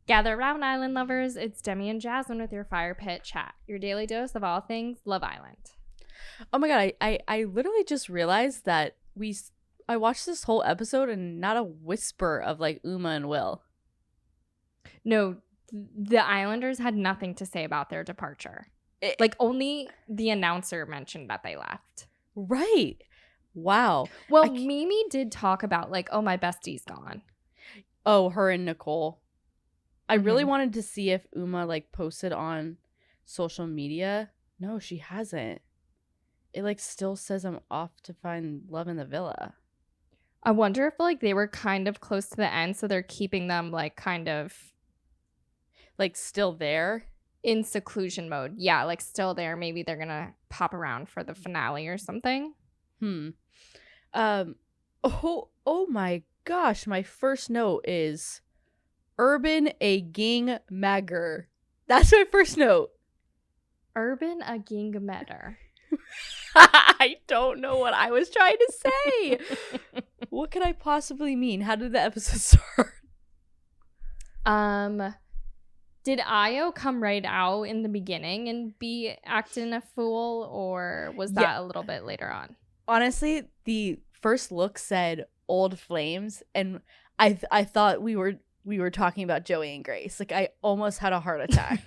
Gather around, island lovers. It's Demi and Jasmine with your fire pit chat. Your daily dose of all things Love Island. Oh my god, I literally just realized that I watched this whole episode and not a whisper of like Uma and Will. No, the Islanders had nothing to say about their departure. Like only the announcer mentioned that they left. Right. Wow. Well, Mimi did talk about like, oh, my bestie's gone. Oh, her and Nicole. I really wanted to see if Uma like posted on social media. No, she hasn't. It like still says I'm off to find love in the villa. I wonder if like they were kind of close to the end, so they're keeping them like kind of like still there in seclusion mode. Yeah, like still there. Maybe they're gonna pop around for the finale or something. Oh my gosh, my first note is Urban a ging magger. That's my first note. Urban a ging medder. I don't know what I was trying to say. What could I possibly mean? How did the episode start? Did Io come right out in the beginning and be acting a fool, or was that a little bit later on? Honestly, the first look said old flames, and I thought we were talking about Joey and Grace. Like I almost had a heart attack.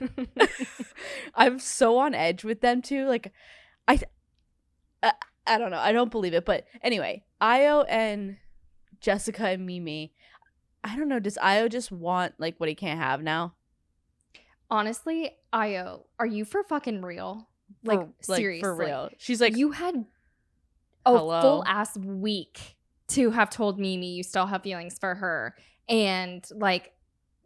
I'm so on edge with them too. Like I don't know. I don't believe it. But anyway, Io and Jessica and Mimi. I don't know. Does Io just want like what he can't have now? Honestly, Io, are you for fucking real? Like seriously. For real. She's like, you had a full ass week to have told Mimi you still have feelings for her and like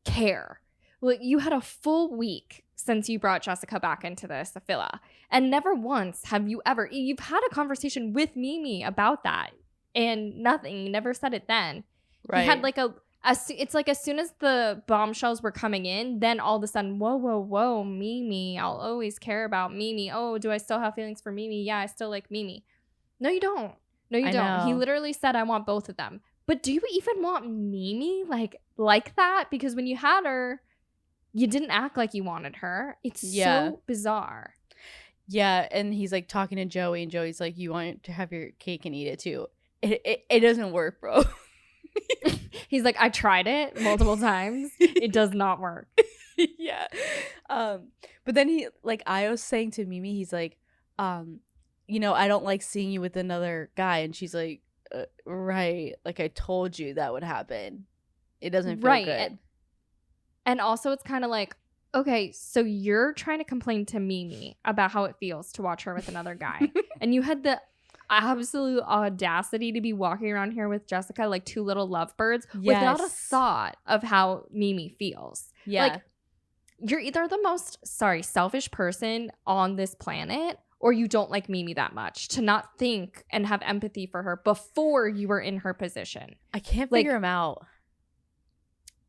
care. Well, you had a full week since you brought Jessica back into this villa, and never once have you've had a conversation with Mimi about that, and nothing. You never said it then. Right. You had like it's like as soon as the bombshells were coming in, then all of a sudden, whoa, Mimi, I'll always care about Mimi. Oh, do I still have feelings for Mimi? Yeah, I still like Mimi. No, you don't. No, you don't. He literally said, I want both of them. But do you even want Mimi like that? Because when you had her, you didn't act like you wanted her. It's so bizarre. Yeah, and he's like talking to Joey, and Joey's like, you want to have your cake and eat it too. It doesn't work, bro. He's like, I tried it multiple times. It does not work. Yeah. But then he like Io's saying to Mimi, he's like, you know, I don't like seeing you with another guy. And she's like, right. Like I told you that would happen. It doesn't feel good. And also it's kind of like, okay, so you're trying to complain to Mimi about how it feels to watch her with another guy. And you had the absolute audacity to be walking around here with Jessica like two little lovebirds without a thought of how Mimi feels. Yeah. Like, you're either the most, selfish person on this planet, or you don't like Mimi that much to not think and have empathy for her before you were in her position. I can't figure him out.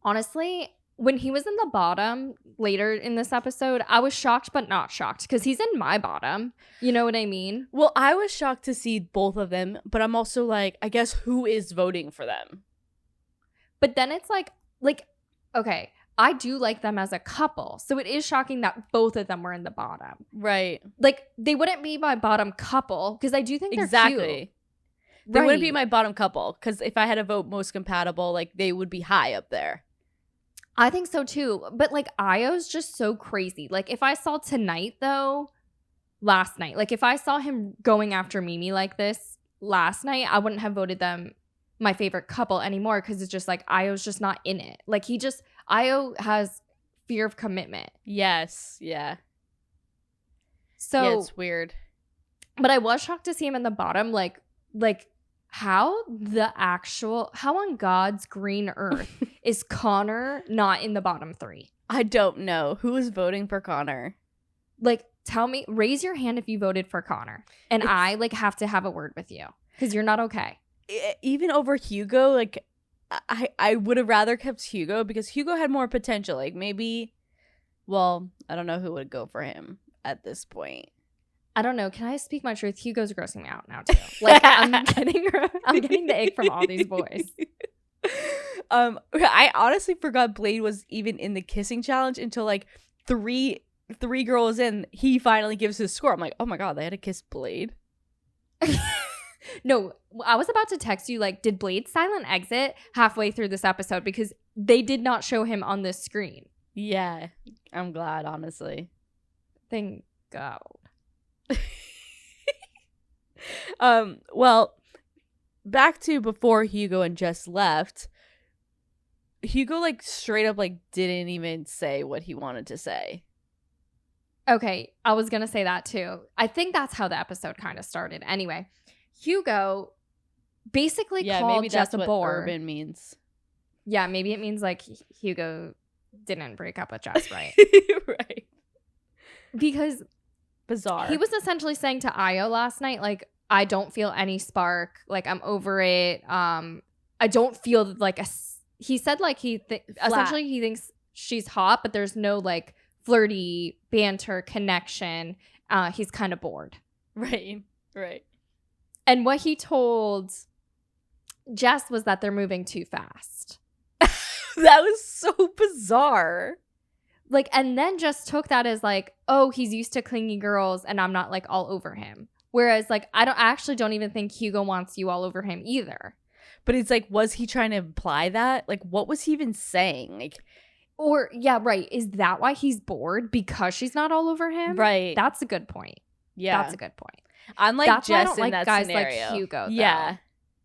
Honestly, when he was in the bottom later in this episode, I was shocked but not shocked because he's in my bottom. You know what I mean? Well, I was shocked to see both of them, but I'm also like, I guess who is voting for them? But then it's like, okay, I do like them as a couple. So it is shocking that both of them were in the bottom. Right. Like, they wouldn't be my bottom couple because I do think they're cute. They wouldn't be my bottom couple because if I had to vote most compatible, like, they would be high up there. I think so too. But like Io's just so crazy. Like if I saw tonight though, last night, like if I saw him going after Mimi like this last night, I wouldn't have voted them my favorite couple anymore because it's just like Io's just not in it. Like Io has fear of commitment. Yes. Yeah. So yeah, it's weird. But I was shocked to see him in the bottom. Like how on God's green earth is Connor not in the bottom 3? I don't know. Who is voting for Connor? Like, tell me, raise your hand if you voted for Connor. And I have to have a word with you because you're not okay. Even over Hugo, like, I would have rather kept Hugo because Hugo had more potential. Like, maybe, well, I don't know who would go for him at this point. I don't know. Can I speak my truth? Hugo's grossing me out now too. Like I'm getting the ick from all these boys. I honestly forgot Blade was even in the kissing challenge until like three girls in. He finally gives his score. I'm like, oh my god, they had to kiss Blade. No, I was about to text you, like, did Blade silent exit halfway through this episode? Because they did not show him on this screen. Yeah, I'm glad, honestly. Thank God. Well, back to before Hugo and Jess left. Hugo, like, straight up, like, didn't even say what he wanted to say. Okay, I was going to say that too. I think that's how the episode kind of started. Anyway, Hugo basically called Jess a bore. What urban means. Yeah, maybe it means, like, Hugo didn't break up with Jess, right? Right. Because bizarre. He was essentially saying to Io last night, like, I don't feel any spark. Like, I'm over it. I don't feel like he said, like, essentially he thinks she's hot, but there's no, like, flirty banter connection. He's kind of bored. Right. And what he told Jess was that they're moving too fast. That was so bizarre. Like, and then just took that as like, oh, he's used to clingy girls and I'm not like all over him. Whereas like, I actually don't even think Hugo wants you all over him either. But it's like, was he trying to imply that? Like, what was he even saying? Like, or yeah, right. Is that why he's bored? Because she's not all over him? Right. That's a good point. Yeah. That's a good point. I'm like That's Jess why I don't in like that guys scenario. like Hugo. Though. Yeah.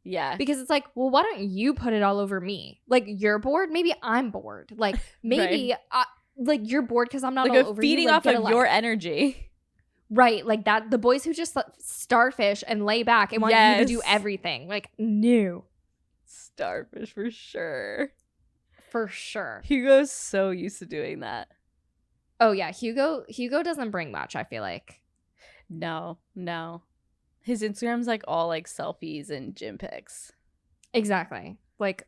Yeah. Because it's like, well, why don't you put it all over me? Like, you're bored. Maybe I'm bored. Like, maybe like you're bored because I'm not like all over feeding you. Like, off of your energy. Right. Like that. The boys who just starfish and lay back and want you to do everything. Like, no. Starfish for sure. For sure. Hugo's so used to doing that. Oh, yeah. Hugo doesn't bring much, I feel like. No. His Instagram's like all like selfies and gym pics. Exactly. Like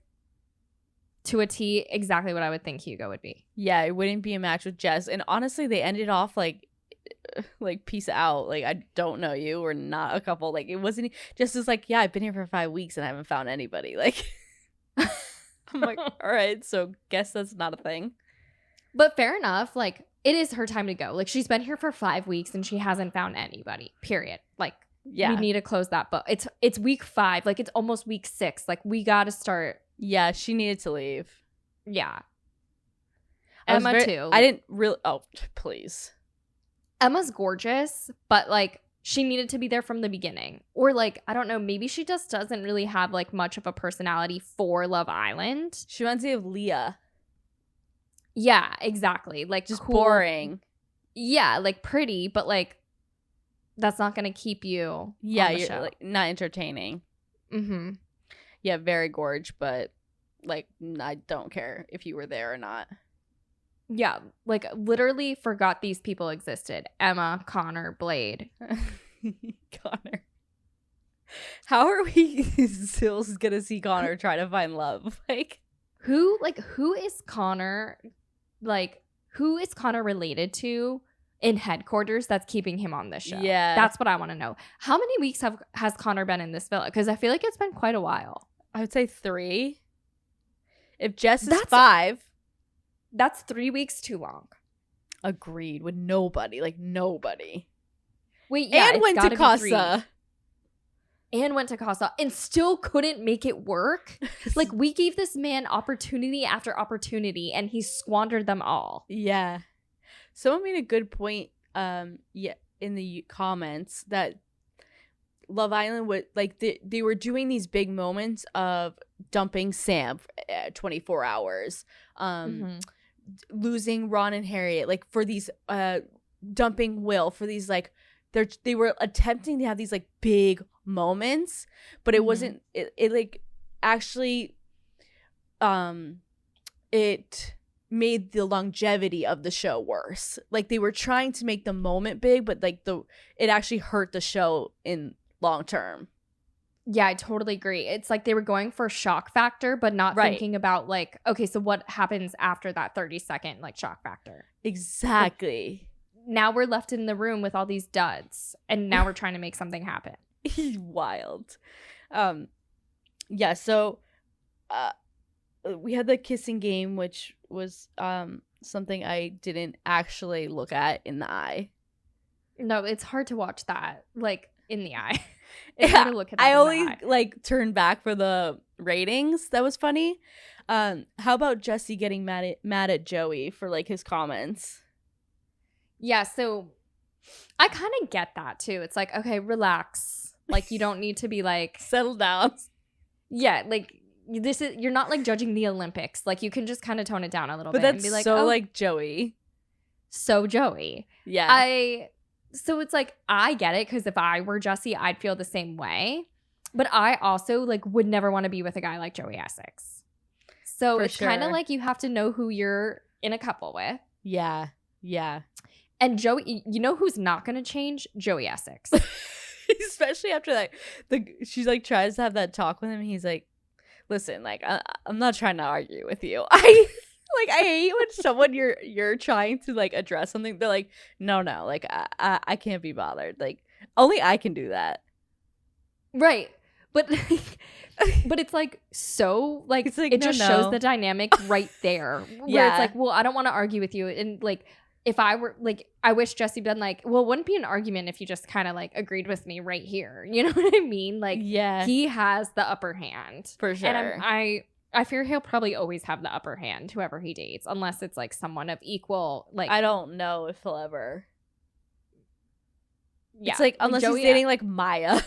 to a T, exactly what I would think Hugo would be. Yeah, it wouldn't be a match with Jess. And honestly, they ended off like peace out. Like, I don't know you. We're not a couple. Like, it wasn't just as like, yeah, I've been here for 5 weeks and I haven't found anybody. Like, I'm like, all right, so guess that's not a thing. But fair enough. Like, it is her time to go. Like, she's been here for 5 weeks and she hasn't found anybody. Period. Like, yeah, we need to close that book. It's week 5. Like, it's almost week 6. Like, we got to start. Yeah, she needed to leave. Yeah. Emma too. I didn't really. Oh, please. Emma's gorgeous, but like she needed to be there from the beginning. Or like, I don't know, maybe she just doesn't really have like much of a personality for Love Island. She reminds me of Leah. Yeah, exactly. Like just cool. Boring. Yeah, like pretty, but like that's not gonna keep you. Yeah, on the you're show. Like not entertaining. Mm-hmm. Yeah, very gorge, but like I don't care if you were there or not. Yeah, like literally forgot these people existed. Emma, Connor, Blade. Connor. How are we still gonna see Connor try to find love? Who is Connor? Like, who is Connor related to in headquarters that's keeping him on this show? Yeah. That's what I want to know. How many weeks has Connor been in this villa? Because I feel like it's been quite a while. I would say 3. If Jess is 5. That's 3 weeks too long. Agreed. With nobody. Like, nobody. Wait, yeah. And went to Casa. And went to Casa. And still couldn't make it work. Like, we gave this man opportunity after opportunity, and he squandered them all. Yeah. Someone made a good point in the comments that Love Island would, like, they were doing these big moments of dumping Sam 24 hours. Losing Ron and Harriet, like for these dumping Will, for these like they were attempting to have these like big moments, but it wasn't it like actually it made the longevity of the show worse. Like they were trying to make the moment big, but like it actually hurt the show in long term. Yeah, I totally agree. It's like they were going for shock factor, but not thinking about like, okay, so what happens after that 30-second like shock factor? Exactly. Like, now we're left in the room with all these duds, and now we're trying to make something happen. Wild. Yeah, so we had the kissing game, which was something I didn't actually look at in the eye. No, it's hard to watch that like in the eye. It's hard to look at that. I only like turned back for the ratings. That was funny. How about Jesse getting mad at Joey for like his comments? Yeah, so I kind of get that too. It's like, okay, relax. Like you don't need to be like settle down. Yeah, like you're not like judging the Olympics. Like you can just kind of tone it down a little bit and be like, so like Joey. So Joey. Yeah. So it's like I get it because if I were Jesse, I'd feel the same way. But I also like would never want to be with a guy like Joey Essex. So For it's kind of sure. like you have to know who you're in a couple with. Yeah. And Joey, you know who's not going to change? Joey Essex. Especially after that, she's like tries to have that talk with him. He's like, "Listen, like I'm not trying to argue with you. I hate when someone you're trying to like address something. They're like, no, like I can't be bothered. Like only I can do that. Right, but it's like so like, it just shows the dynamic right there. Where it's like, well, I don't want to argue with you, and like. If I were like, I wish Jesse been like, well, it wouldn't be an argument if you just kind of like agreed with me right here. You know what I mean? Like, yeah, he has the upper hand for sure. And I fear he'll probably always have the upper hand, whoever he dates, unless it's like someone of equal. Like, I don't know if he'll ever. Yeah, it's like unless he's dating like Maya.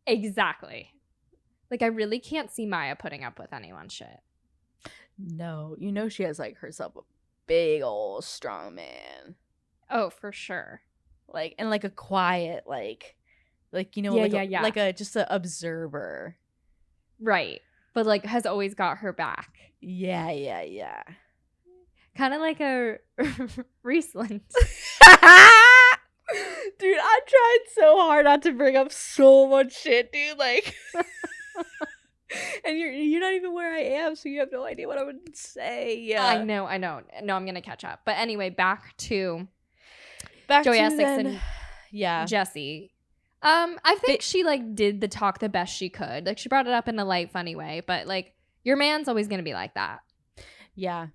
Exactly. Like I really can't see Maya putting up with anyone's shit. No, you know she has like herself a big old strong man. Oh, for sure. Like and like a quiet like you know like a just an observer. Right. But like has always got her back. Yeah. Kind of like a Riesland. Dude, I tried so hard not to bring up so much shit, dude. Like and you're not even where I am, so you have no idea what I would say. I know. No, I'm gonna catch up. But anyway, back to Joey Essex and Jesse. I think she like did the talk the best she could. Like she brought it up in a light, funny way. But like your man's always gonna be like that. Yeah,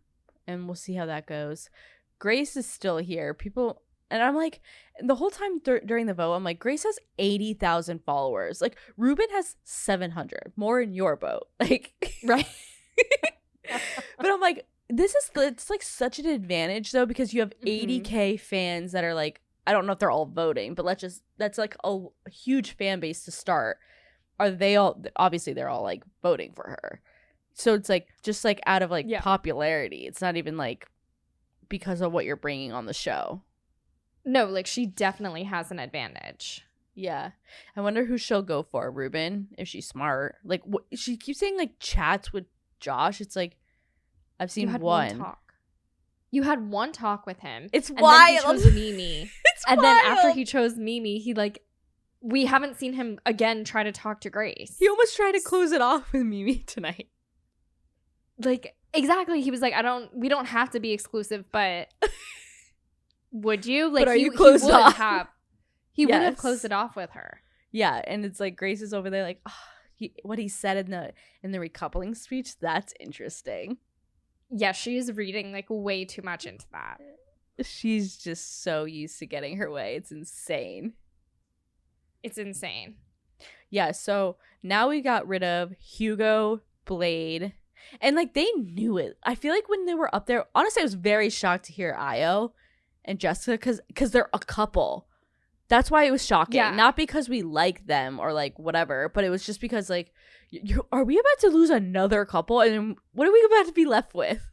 and we'll see how that goes. Grace is still here. People. And I'm like, the whole time during the vote, I'm like, Grace has 80,000 followers. Like, Ruben has 700. More in your boat. Like, right. But I'm like, it's like such an advantage, though, because you have 80K fans that are like, I don't know if they're all voting, but that's like a huge fan base to start. Are they all, obviously, they're all like voting for her. So it's like, just like out of like popularity. It's not even like because of what you're bringing on the show. No, like she definitely has an advantage. Yeah. I wonder who she'll go for, Ruben, if she's smart. Like she keeps saying like chats with Josh. It's like I've seen one talk. You had one talk with him. It's wild. Then he chose Mimi. Then after he chose Mimi, he like we haven't seen him again try to talk to Grace. He almost tried to close it off with Mimi tonight. Like exactly. He was like, we don't have to be exclusive, but would you? Like, he would have closed it off with her. Yeah, and it's like Grace is over there like, what he said in the recoupling speech, that's interesting. Yeah, she's reading like way too much into that. She's just so used to getting her way. It's insane. Yeah, so now we got rid of Hugo, Blade, and like they knew it. I feel like when they were up there, honestly, I was very shocked to hear Io and Jessica because they're a couple. That's why it was shocking. Yeah. Not because we like them or like whatever, but it was just because like, are we about to lose another couple? And what are we about to be left with?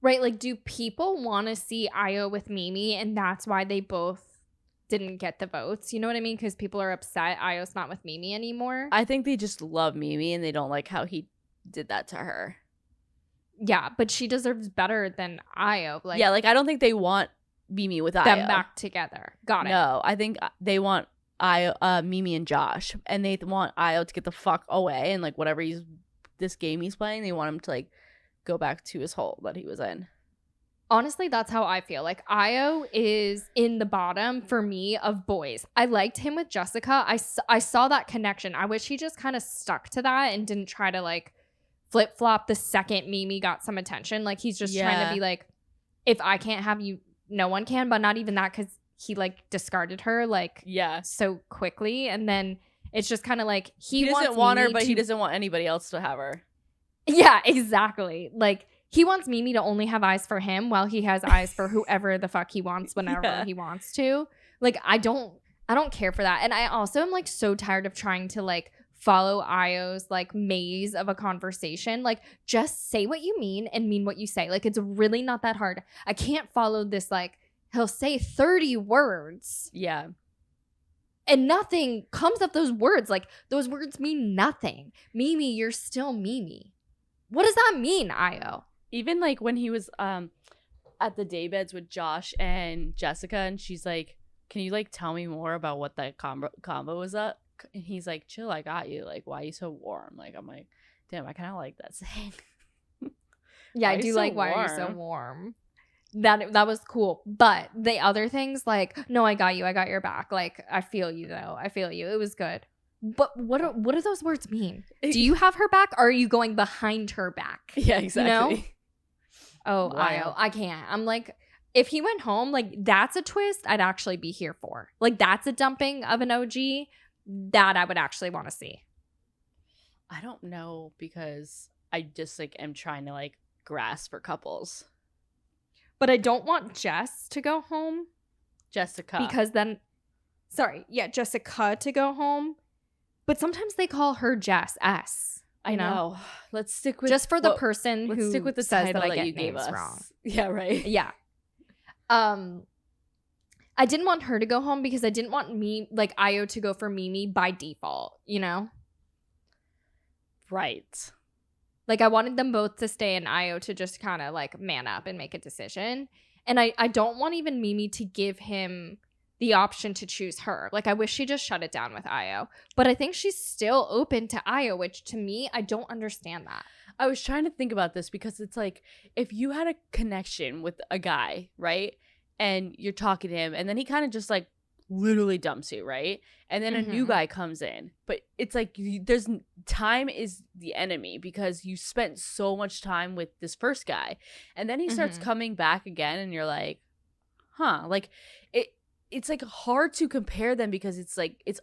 Right. Like, do people want to see Io with Mimi and that's why they both didn't get the votes? You know what I mean? Because people are upset Io's not with Mimi anymore. I think they just love Mimi and they don't like how he did that to her. Yeah, but she deserves better than Io. Like, yeah, like I don't think they want Mimi with Io. Them back together. Got it. No, I think they want Io, Mimi and Josh, and they want Io to get the fuck away and like whatever this game he's playing, they want him to like go back to his hole that he was in. Honestly, that's how I feel. Like Io is in the bottom for me of boys. I liked him with Jessica. I saw that connection. I wish he just kind of stuck to that and didn't try to like flip-flop the second Mimi got some attention. Like, he's just trying to be like, if I can't have you, no one can. But not even that, because he like discarded her like so quickly. And then it's just kind of like he doesn't want her, but he doesn't want anybody else to have her. Yeah, exactly. Like, he wants Mimi to only have eyes for him while he has eyes for whoever the fuck he wants whenever he wants to. Like, I don't care for that. And I also am like so tired of trying to like follow Io's like maze of a conversation. Like, just say what you mean and mean what you say. Like, it's really not that hard. I can't follow this. Like, he'll say 30 words. Yeah. And nothing comes of those words. Like, those words mean nothing. Mimi, you're still Mimi. What does that mean, Io? Even like when he was at the daybeds with Josh and Jessica, and she's like, can you like tell me more about what that combo was up? And he's like, chill, I got you. Like, why are you so warm? Like, I'm like, damn, I kind of like that saying. Yeah, I do like, why are you so warm? That was cool. But the other things, like, no, I got you. I got your back. Like, I feel you, though. I feel you. It was good. But what do those words mean? Do you have her back, or are you going behind her back? Yeah, exactly. You know? Oh, wow. I can't. I'm like, if he went home, like, that's a twist I'd actually be here for. Like, that's a dumping of an OG that I would actually want to see. I don't know, because I just like am trying to like grasp for couples. But I don't want Jess to go home. Jessica. Because then, Jessica to go home. But sometimes they call her Jess S. I know. Let's stick with just for the person who stick with the says title that I get you gave names us. wrong. Yeah, right. Yeah. I didn't want her to go home because I didn't want Io to go for Mimi by default, you know? Right. Like, I wanted them both to stay and Io to just kind of like man up and make a decision. And I don't want even Mimi to give him the option to choose her. Like, I wish she just shut it down with Io. But I think she's still open to Io, which to me, I don't understand that. I was trying to think about this because it's like, if you had a connection with a guy, right? And you're talking to him, and then he kind of just like literally dumps you, right? And then a new guy comes in. But it's like, time is the enemy because you spent so much time with this first guy. And then he starts coming back again, and you're like, huh, like it's like hard to compare them because it's like it's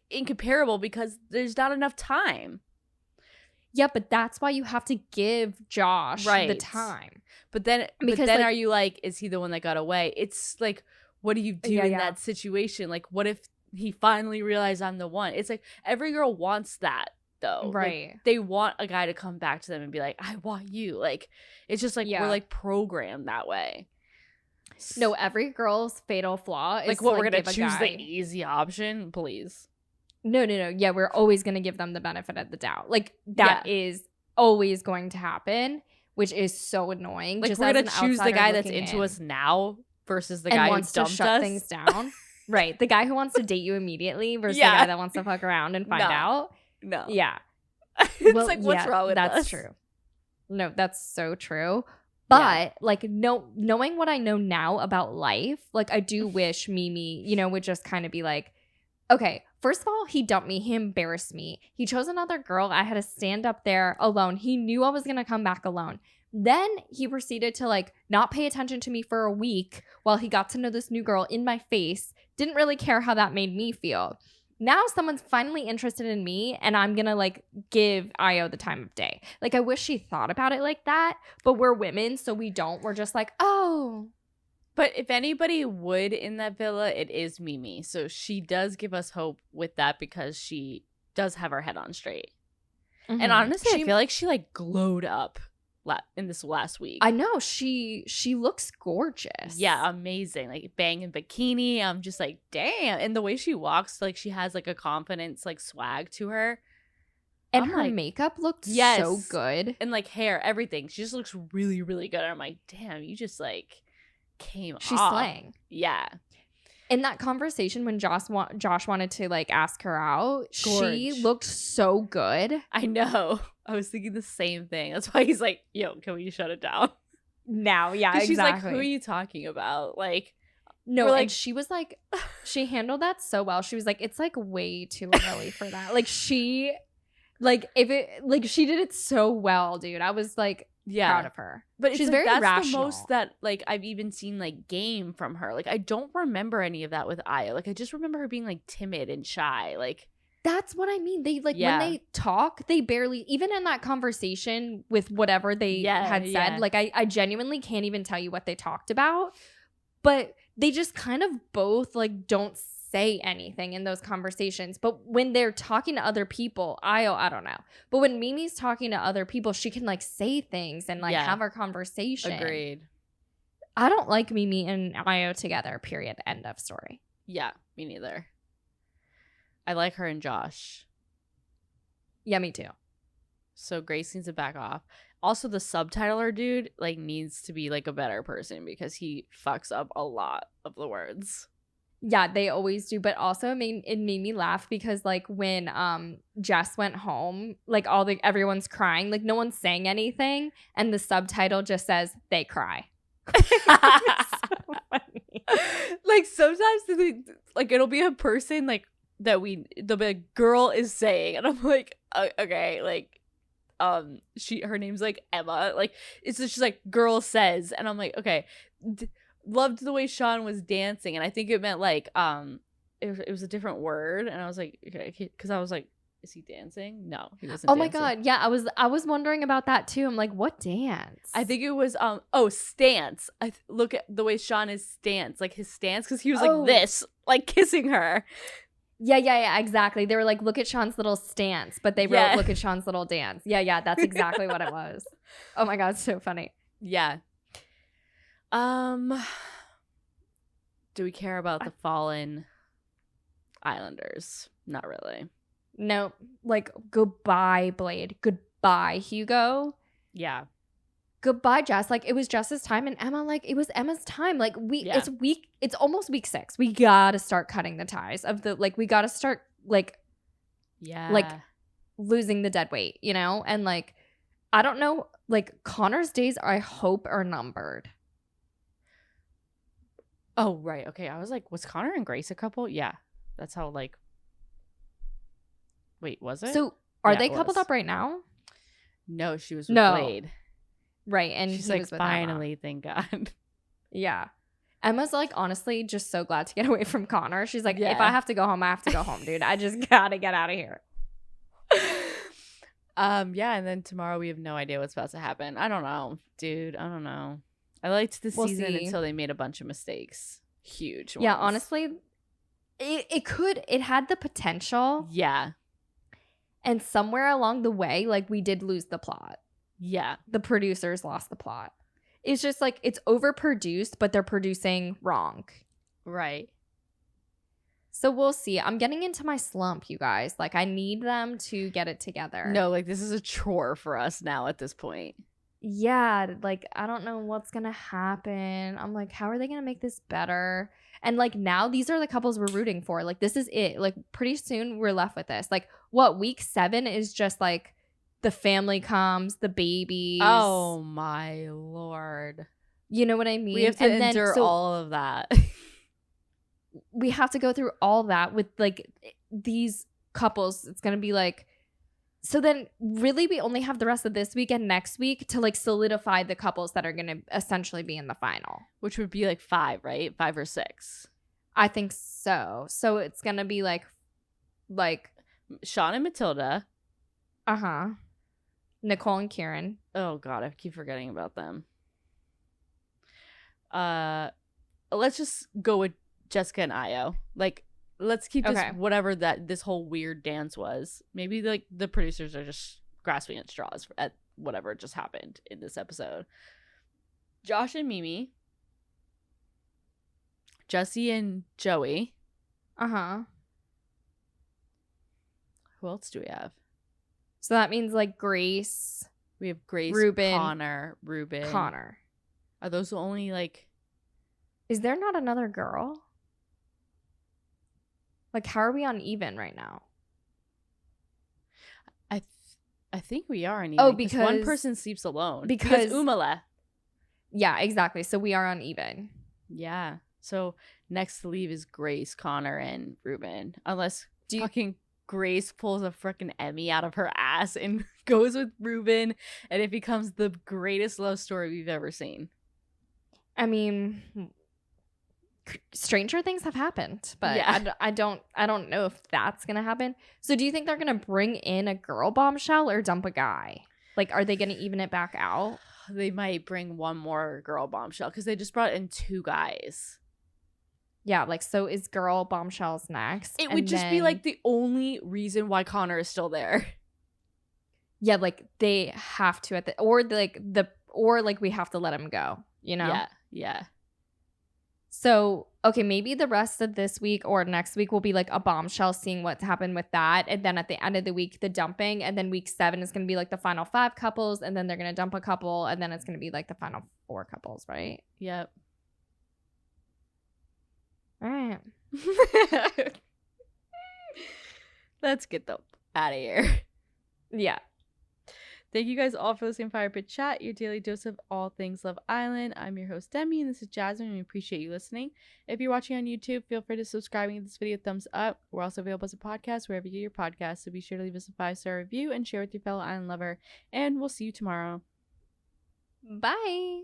incomparable because there's not enough time. Yeah, but that's why you have to give Josh the time. But then like, are you like, is he the one that got away? It's like, what do you do in that situation? Like, what if he finally realized I'm the one? It's like every girl wants that though. Right. Like, they want a guy to come back to them and be like, I want you. Like, it's just like we're like programmed that way. No, every girl's fatal flaw is like what, we're gonna choose the the easy option, please. No. Yeah, we're always gonna give them the benefit of the doubt. Like, that is always going to happen, which is so annoying. Like, just we're gonna choose the guy that's into us now versus the guy who wants to shut things down. Right. The guy who wants to date you immediately versus the guy that wants to fuck around and find out. No. Yeah. It's like, what's wrong with that's true. No, that's so true. But like, knowing what I know now about life, like, I do wish Mimi, would just kind of be like, okay, first of all, he dumped me. He embarrassed me. He chose another girl. I had to stand up there alone. He knew I was going to come back alone. Then he proceeded to like not pay attention to me for a week while he got to know this new girl in my face. Didn't really care how that made me feel. Now someone's finally interested in me, and I'm going to like give Io the time of day. Like, I wish she thought about it like that, but we're women, so we don't. We're just like, oh. But if anybody would in that villa, it is Mimi. So she does give us hope with that because she does have her head on straight. And honestly, I feel like she like glowed up in this last week. I know. She looks gorgeous. Yeah, amazing. Like, banging bikini. I'm just like, damn. And the way she walks, like, she has like a confidence, like, swag to her. And her makeup looked so good. And like hair, everything. She just looks really, really good. And I'm like, damn, you just like came off. She's slaying. Yeah. In that conversation when Josh wanted to like ask her out, she looked so good. I know. I was thinking the same thing. That's why he's like, yo, can we shut it down? Now, yeah, exactly. She's like, who are you talking about? Like, no, and she was like, she handled that so well. She was like, it's like way too early for that. Like, she Like if it like she did it so well, dude. I was like proud of her. But she's like, very that's rational. the most that like I've even seen like game from her. Like I don't remember any of that with Aya. Like I just remember her being like timid and shy. Like that's what I mean. They like when they talk, they barely even in that conversation with whatever they had said. Like I genuinely can't even tell you what they talked about. But they just kind of both like don't say anything in those conversations. But when they're talking to other people, I don't know. But when Mimi's talking to other people, she can like say things and like have a conversation. Agreed. I don't like Mimi and Io together, period. End of story. Yeah, me neither. I like her and Josh. Yeah, me too. So Grace needs to back off. Also, the subtitler dude like needs to be like a better person because he fucks up a lot of the words. Yeah, they always do. But also it made me laugh because like when Jess went home, like everyone's crying, like no one's saying anything, and the subtitle just says they cry. So funny. Like sometimes like it'll be a person like that they'll be like girl is saying, and I'm like okay, like her name's like Emma, like it's just like girl says, and I'm like okay. Loved the way Sean was dancing, and I think it meant like it was a different word, and I was like okay, because I was like, is he dancing? No, he wasn't. Oh my god, yeah, I was wondering about that too. I'm like, what dance? I think it was stance. Look at the way Sean is stance, like his stance, because he was like this, like kissing her. Yeah, exactly. They were like, look at Sean's little stance, but they wrote, look at Sean's little dance. Yeah, that's exactly what it was. Oh my god, so funny. Yeah. Do we care about the fallen Islanders? Not really. No, like goodbye, Blade. Goodbye, Hugo. Yeah. Goodbye, Jess. Like it was Jess's time, and Emma, like it was Emma's time. Like it's almost week 6. We gotta start cutting the ties of the we gotta start like losing the dead weight, you know? And like I don't know, like Connor's days I hope are numbered. Oh, right. Okay. I was like, was Connor and Grace a couple? Yeah. That's how wait, was it? So are they coupled up right now? No, she was with Blade. Right. And she's like, finally, thank God. Yeah. Emma's like, honestly, just so glad to get away from Connor. She's like, if I have to go home, I have to go home, dude. I just gotta get out of here. Yeah, and then tomorrow we have no idea what's about to happen. I don't know, dude. I don't know. I liked the season until they made a bunch of mistakes. Huge ones. Yeah, honestly, it had the potential. Yeah. And somewhere along the way, like we did lose the plot. Yeah. The producers lost the plot. It's just like it's overproduced, but they're producing wrong. Right. So we'll see. I'm getting into my slump, you guys. Like I need them to get it together. No, like this is a chore for us now at this point. Yeah, like I don't know what's gonna happen. I'm like, how are they gonna make this better? And like now these are the couples we're rooting for. Like this is it. Like pretty soon we're left with this. Like what, week 7 is just like the family comes, the babies. Oh my Lord. You know what I mean? We have to endure all of that. We have to go through all that with like these couples. It's gonna be like, so then really we only have the rest of this week and next week to like solidify the couples that are going to essentially be in the final. Which would be like 5, right? 5 or 6. I think so. So it's going to be like Sean and Matilda. Uh-huh. Nicole and Kieran. Oh God, I keep forgetting about them. Let's just go with Jessica and Io. Like, let's keep this whatever this whole weird dance was. Maybe like the producers are just grasping at straws at whatever just happened in this episode. Josh and Mimi. Jesse and Joey. Uh-huh. Who else do we have? So that means like Grace. We have Grace, Ruben, Connor, Ruben. Connor. Are those the only like... Is there not another girl? Like, how are we on even right now? I think we are on even. Oh, because one person sleeps alone. Because Uma left. Yeah, exactly. So we are on even. Yeah. So next to leave is Grace, Connor, and Ruben. Unless fucking Grace pulls a freaking Emmy out of her ass and goes with Ruben, and it becomes the greatest love story we've ever seen. I mean, stranger things have happened, but yeah. I don't know if that's gonna happen. So do you think they're gonna bring in a girl bombshell or dump a guy? Like, are they gonna even it back out? They might bring one more girl bombshell because they just brought in 2 guys. Yeah, like, so is girl bombshells next? It would just be like the only reason why Connor is still there. Yeah, like they have to or we have to let him go, you know? Yeah. So, okay, maybe the rest of this week or next week will be like a bombshell, seeing what's happened with that. And then at the end of the week, the dumping. And then week 7 is going to be like the final 5 couples. And then they're going to dump a couple. And then it's going to be like the final 4 couples, right? Yep. All right. Let's get them out of here. Yeah. Thank you guys all for listening to Fire Pit Chat, your daily dose of all things Love Island. I'm your host, Demi, and this is Jasmine, and we appreciate you listening. If you're watching on YouTube, feel free to subscribe and give this video a thumbs up. We're also available as a podcast wherever you get your podcasts, so be sure to leave us a 5-star review and share with your fellow island lover, and we'll see you tomorrow. Bye.